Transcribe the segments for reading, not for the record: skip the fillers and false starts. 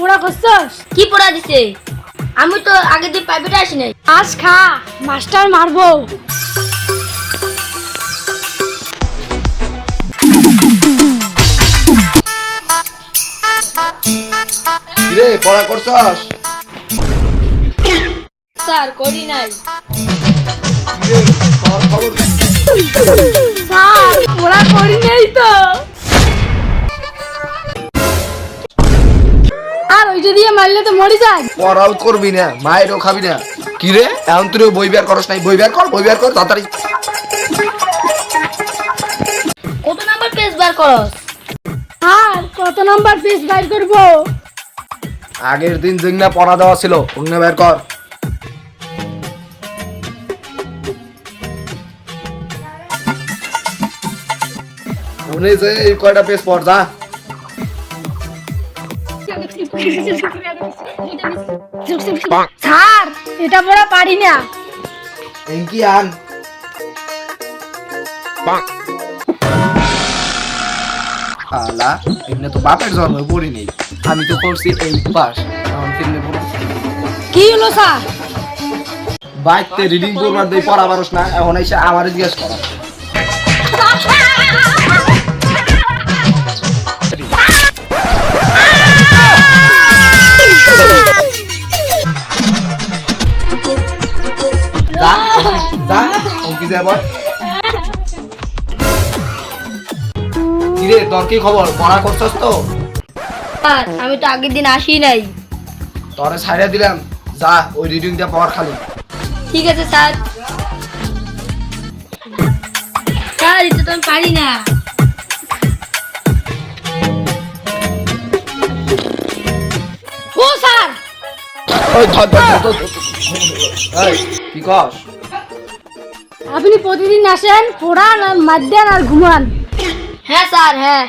পোড়া করছস? কি পড়া দিছে? আমি তো আগে দিন প্রাইভেটে আসি নাই। আজ খা, মাস্টার মারবো। কিরে পড়া করছস? স্যার করি নাই। কিরে তোর খবর কি? স্যার পোড়া করি নাই তো। আর ওইটা দিয়ে মারলে তো মরে যায়। পড়াও করবি না, মায়েরও খাবি না। কিরে এখন তুই বই বের করস নাই? বই বের কর তাড়াতাড়ি। কত নাম্বার পেজ বার করস? আর কত নাম্বার পেজ বাইর করবো? আগের দিন যেগুলা পড়া দেওয়া ছিল ওগুলা বের কর। উনি যে এই কয়টা পেজ পড় যা। স্যার এটা পড়া পারি না। এঙ্কি আন। আলা এমনি তো বাপের জন্ম পড়ি নেই, আমি তো করছি 8 পাস। এখন কেমনে পড়ব? কি হলো স্যার? বাইতে রিডিং করবার দেই পড়া পারস না, এখন এসে আমারে জিজ্ঞেস করা। যা যা অঙ্কি যা বল। কিরে তোর কি খবর? পড়া করছস তো? স্যার আমি তো আগের দিন আসি নাই। তোরে ছাইড়া দিলাম, যা ওই রিডিং দিয়ে পড় খালি। ঠিক আছে স্যার। স্যার এটা তো আমি পারি না। ও স্যার, ওই ধর ধর ধর এই কি কস? আপনি প্রতিদিন আসেন, পড়ান আর মাদ্যান আর ঘুমান। হ্যাঁ স্যার হ্যাঁ।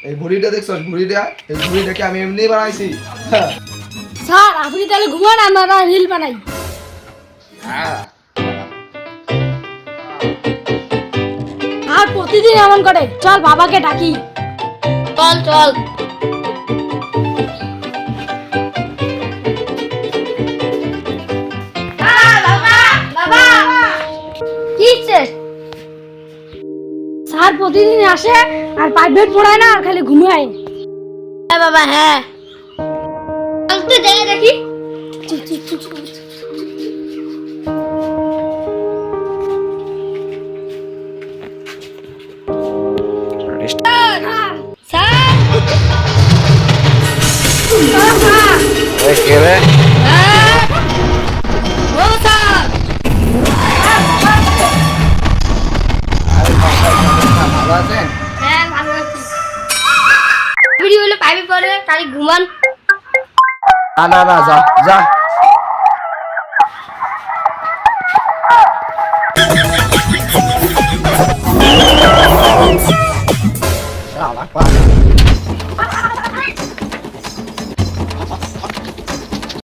এই ঘড়িটা দেখছস? ঘড়িটা, এই ঘড়িটাকে আমি এমনি বানাইছি। হ্যাঁ। স্যার আপনি তাহলে ঘুমান, আমরা রিল বানাই। আর প্রতিদিন এমন করে, চল বাবাকে ডাকি। চল চল। কি হচ্ছে? স্যার প্রতিদিন আসে আর প্রাইভেট পড়ায় না, আর খালি ঘুমায়। হ্যাঁ বাবা হ্যাঁ। তুই দেখে দেখি। চুপ, চুপ, চুপ, চুপ। স্যার এই কে রে? হ্যাঁ ও স্যার। ভালো আছেন? হ্যাঁ ভালো আছি। ভিডিও হলে পাইবে পরে তাহলে ঘুমান। না না না, যা যা